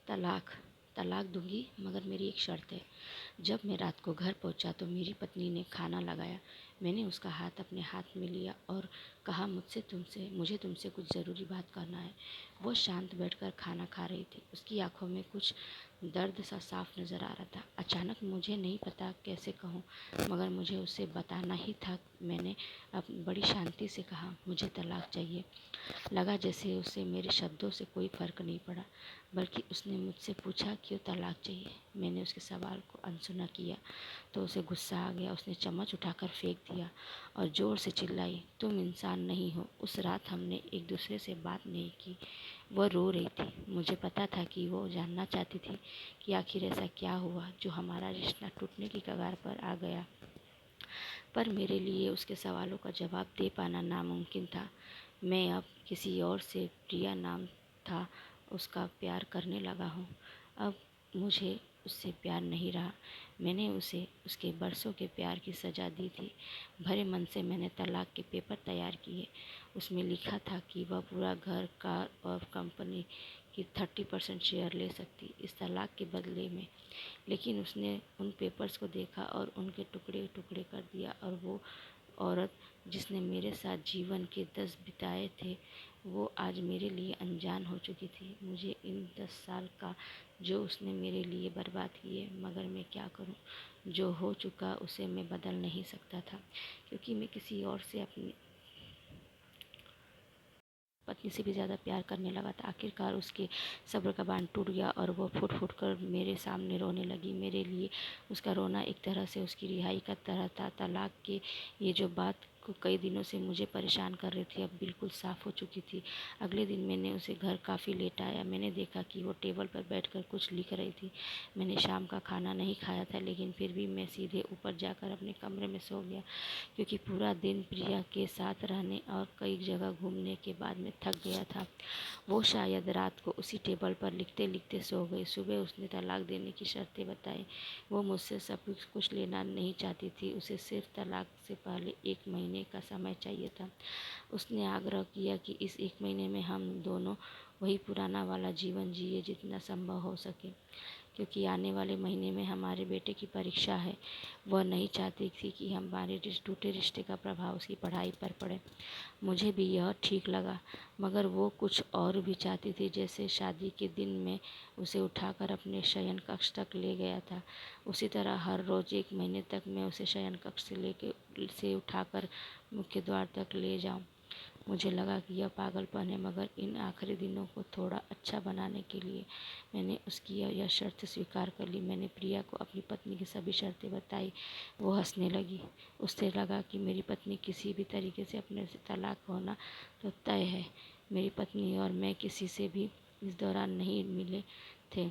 तलाक तलाक दूंगी, मगर मेरी एक शर्त है। जब मैं रात को घर पहुंचा तो मेरी पत्नी ने खाना लगाया। मैंने उसका हाथ अपने हाथ में लिया और कहा, मुझे तुमसे कुछ ज़रूरी बात करना है। वो शांत बैठकर खाना खा रही थी। उसकी आंखों में कुछ दर्द सा साफ नज़र आ रहा था। अचानक मुझे नहीं पता कैसे कहूँ, मगर मुझे उसे बताना ही था। मैंने अब बड़ी शांति से कहा, मुझे तलाक चाहिए। लगा जैसे उसे मेरे शब्दों से कोई फ़र्क नहीं पड़ा, बल्कि उसने मुझसे पूछा, क्यों तलाक चाहिए। मैंने उसके सवाल को अनसुना किया तो उसे गुस्सा आ गया। उसने चम्मच उठाकर फेंक दिया और ज़ोर से चिल्लाई, तुम इंसान नहीं हो। उस रात हमने एक दूसरे से बात नहीं की। वह रो रही थी। मुझे पता था कि वो जानना चाहती थी कि आखिर ऐसा क्या हुआ जो हमारा रिश्ता टूटने की कगार पर आ गया। पर मेरे लिए उसके सवालों का जवाब दे पाना नामुमकिन था। मैं अब किसी और से, प्रिया नाम था उसका, प्यार करने लगा हूँ। अब मुझे उससे प्यार नहीं रहा। मैंने उसे उसके बरसों के प्यार की सज़ा दी थी। भरे मन से मैंने तलाक के पेपर तैयार किए। उसमें लिखा था कि वह पूरा घर, कार और कंपनी की 30% शेयर ले सकती इस तलाक के बदले में। लेकिन उसने उन पेपर्स को देखा और उनके टुकड़े टुकड़े कर दिया, और वो औरत जिसने मेरे साथ जीवन के 10 बिताए थे, वो आज मेरे लिए अनजान हो चुकी थी। मुझे इन 10 साल का जो उसने मेरे लिए बर्बाद किए, मगर मैं क्या करूं। जो हो चुका उसे मैं बदल नहीं सकता था, क्योंकि मैं किसी और से, अपनी पत्नी से भी ज़्यादा प्यार करने लगा था। आखिरकार उसके सब्र का बांध टूट गया और वह फुट फुट कर मेरे सामने रोने लगी। मेरे लिए उसका रोना एक तरह से उसकी रिहाई का तरह था। तलाक के ये जो बात को कई दिनों से मुझे परेशान कर रही थी, अब बिल्कुल साफ़ हो चुकी थी। अगले दिन मैंने उसे घर काफ़ी लेट आया। मैंने देखा कि वो टेबल पर बैठकर कुछ लिख रही थी। मैंने शाम का खाना नहीं खाया था, लेकिन फिर भी मैं सीधे ऊपर जाकर अपने कमरे में सो गया, क्योंकि पूरा दिन प्रिया के साथ रहने और कई जगह घूमने के बाद मैं थक गया था। वो शायद रात को उसी टेबल पर लिखते लिखते सो गई। सुबह उसने तलाक देने की शर्तें बताई। वो मुझसे सब कुछ लेना नहीं चाहती थी। उसे सिर्फ तलाक से पहले 1 महीने का समय चाहिए था। उसने आग्रह किया कि इस 1 महीने में हम दोनों वही पुराना वाला जीवन जिए जितना संभव हो सके, क्योंकि आने वाले महीने में हमारे बेटे की परीक्षा है। वह नहीं चाहती थी कि हमारे टूटे रिश्ते का प्रभाव उसकी पढ़ाई पर पड़े। मुझे भी यह ठीक लगा, मगर वो कुछ और भी चाहती थी। जैसे शादी के दिन मैं उसे उठाकर अपने शयन कक्ष तक ले गया था, उसी तरह हर रोज़ 1 महीने तक मैं उसे शयन कक्ष से उठाकर मुख्य द्वार तक ले जाऊं। मुझे लगा कि यह पागलपन है, मगर इन आखिरी दिनों को थोड़ा अच्छा बनाने के लिए मैंने उसकी यह शर्त स्वीकार कर ली। मैंने प्रिया को अपनी पत्नी की सभी शर्तें बताई। वो हंसने लगी। उससे लगा कि मेरी पत्नी किसी भी तरीके से अपने से तलाक होना तो तय है। मेरी पत्नी और मैं किसी से भी इस दौरान नहीं मिले थे,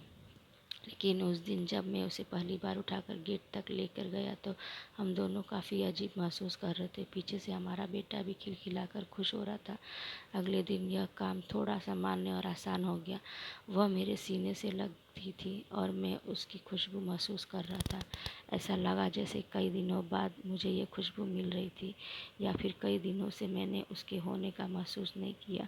लेकिन उस दिन जब मैं उसे पहली बार उठाकर गेट तक लेकर गया तो हम दोनों काफ़ी अजीब महसूस कर रहे थे। पीछे से हमारा बेटा भी खिलखिलाकर खुश हो रहा था। अगले दिन यह काम थोड़ा सामान्य और आसान हो गया। वह मेरे सीने से लगती थी और मैं उसकी खुशबू महसूस कर रहा था। ऐसा लगा जैसे कई दिनों बाद मुझे ये खुशबू मिल रही थी, या फिर कई दिनों से मैंने उसके होने का महसूस नहीं किया।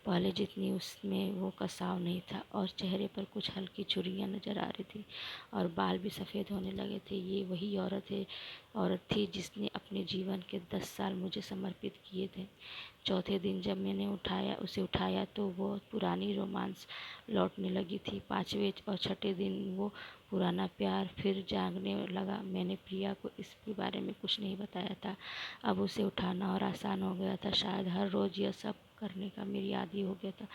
पहले जितनी उसमें वो कसाव नहीं था, और चेहरे पर कुछ हल्की झुर्रियाँ नज़र आ रही थी, और बाल भी सफ़ेद होने लगे थे। ये वही औरत थी जिसने अपने जीवन के 10 साल मुझे समर्पित किए थे। चौथे दिन जब मैंने उसे उठाया तो वो पुरानी रोमांस लौटने लगी थी। 5वें और छठे दिन वो पुराना प्यार फिर जागने लगा। मैंने प्रिया को इसके बारे में कुछ नहीं बताया था। अब उसे उठाना और आसान हो गया था। शायद हर रोज़ यह सब करने का मेरी आदी हो गया था।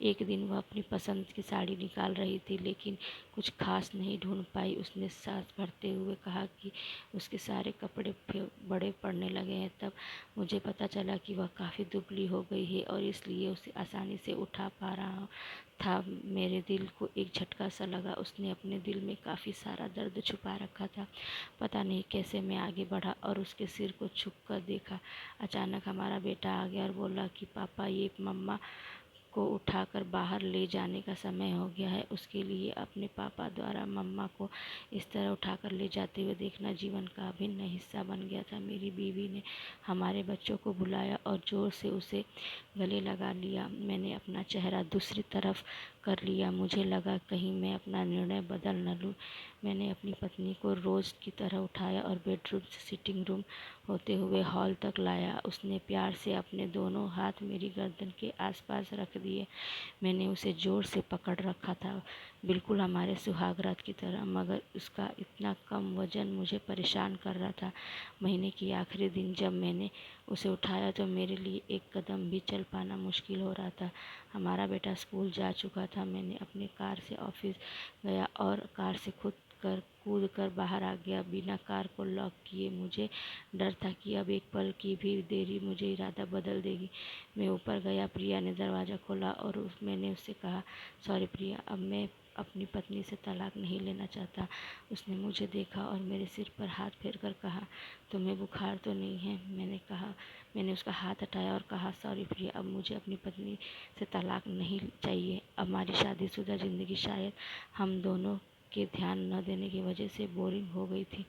एक दिन वह अपनी पसंद की साड़ी निकाल रही थी, लेकिन कुछ खास नहीं ढूंढ पाई। उसने सांस भरते हुए कहा कि उसके सारे कपड़े बड़े पड़ने लगे हैं। तब मुझे पता चला कि वह काफ़ी दुबली हो गई है और इसलिए उसे आसानी से उठा पा रहा था। मेरे दिल को एक झटका सा लगा। उसने अपने दिल में काफ़ी सारा दर्द छुपा रखा था। पता नहीं कैसे मैं आगे बढ़ा और उसके सिर को छुप कर देखा। अचानक हमारा बेटा आ गया और बोला कि पापा, ये मम्मा को उठाकर बाहर ले जाने का समय हो गया है। उसके लिए अपने पापा द्वारा मम्मा को इस तरह उठाकर ले जाते हुए देखना जीवन का अभिन्न हिस्सा बन गया था। मेरी बीवी ने हमारे बच्चों को बुलाया और ज़ोर से उसे गले लगा लिया। मैंने अपना चेहरा दूसरी तरफ कर लिया। मुझे लगा कहीं मैं अपना निर्णय बदल न लूँ। मैंने अपनी पत्नी को रोज़ की तरह उठाया और बेडरूम से सिटिंग रूम होते हुए हॉल तक लाया। उसने प्यार से अपने दोनों हाथ मेरी गर्दन के आसपास रख दिए। मैंने उसे ज़ोर से पकड़ रखा था, बिल्कुल हमारे सुहागरात की तरह, मगर उसका इतना कम वज़न मुझे परेशान कर रहा था। महीने की आखिरी दिन जब मैंने उसे उठाया तो मेरे लिए एक कदम भी चल पाना मुश्किल हो रहा था। हमारा बेटा स्कूल जा चुका था। मैंने अपनी कार से ऑफिस गया और कार से कूद कर बाहर आ गया, बिना कार को लॉक किए। मुझे डर था कि अब एक पल की भी देरी मुझे इरादा बदल देगी। मैं ऊपर गया, प्रिया ने दरवाज़ा खोला और मैंने उससे कहा, सॉरी प्रिया, अब मैं अपनी पत्नी से तलाक नहीं लेना चाहता। उसने मुझे देखा और मेरे सिर पर हाथ फेर कर कहा, तुम्हें बुखार तो नहीं है? मैंने उसका हाथ हटाया और कहा, सॉरी प्रिया, अब मुझे अपनी पत्नी से तलाक नहीं चाहिए। हमारी शादीशुदा ज़िंदगी शायद हम दोनों के ध्यान न देने की वजह से बोरिंग हो गई थी,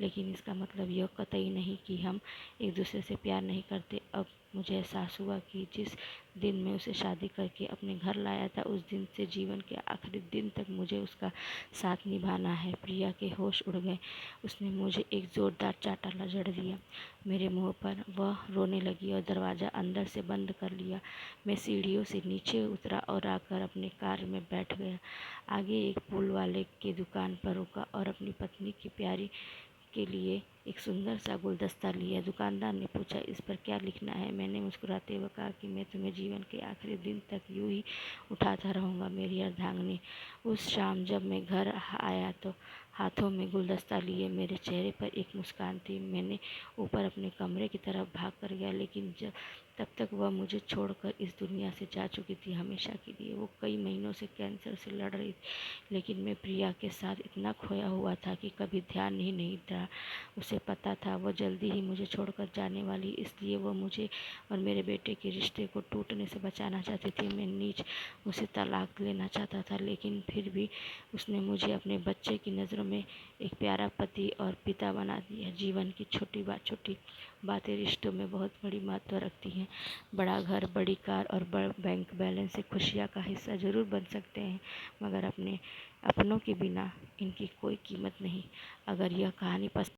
लेकिन इसका मतलब यह कतई नहीं कि हम एक दूसरे से प्यार नहीं करते। अब मुझे एहसास हुआ कि जिस दिन मैं उसे शादी करके अपने घर लाया था, उस दिन से जीवन के आखिरी दिन तक मुझे उसका साथ निभाना है। प्रिया के होश उड़ गए। उसने मुझे एक ज़ोरदार चांटा जड़ दिया मेरे मुंह पर। वह रोने लगी और दरवाज़ा अंदर से बंद कर लिया। मैं सीढ़ियों से नीचे उतरा और आकर अपने कार में बैठ गया। आगे एक फूल वाले की दुकान पर रुका और अपनी पत्नी की प्यारी के लिए एक सुंदर सा गुलदस्ता लिया। दुकानदार ने पूछा, इस पर क्या लिखना है? मैंने मुस्कुराते हुए कहा कि मैं तुम्हें जीवन के आखिरी दिन तक यूं ही उठाता रहूँगा, मेरी अर्धांगिनी। उस शाम जब मैं घर आया तो हाथों में गुलदस्ता लिए मेरे चेहरे पर एक मुस्कान थी। मैंने ऊपर अपने कमरे की तरफ भाग कर गया, लेकिन तब तक वह मुझे छोड़कर इस दुनिया से जा चुकी थी, हमेशा के लिए। वो कई महीनों से कैंसर से लड़ रही थी, लेकिन मैं प्रिया के साथ इतना खोया हुआ था कि कभी ध्यान ही नहीं था। उसे पता था वह जल्दी ही मुझे छोड़कर जाने वाली, इसलिए वह मुझे और मेरे बेटे के रिश्ते को टूटने से बचाना चाहती थी। मैं नीच उसे तलाक लेना चाहता था, लेकिन फिर भी उसने मुझे अपने बच्चे की नज़रों में एक प्यारा पति और पिता बना दिया। जीवन की छोटी बातें रिश्तों में बहुत बड़ी महत्व रखती हैं। बड़ा घर, बड़ी कार और बड़ा बैंक बैलेंस से खुशियाँ का हिस्सा ज़रूर बन सकते हैं, मगर अपने अपनों के बिना इनकी कोई कीमत नहीं। अगर यह कहानी पसंद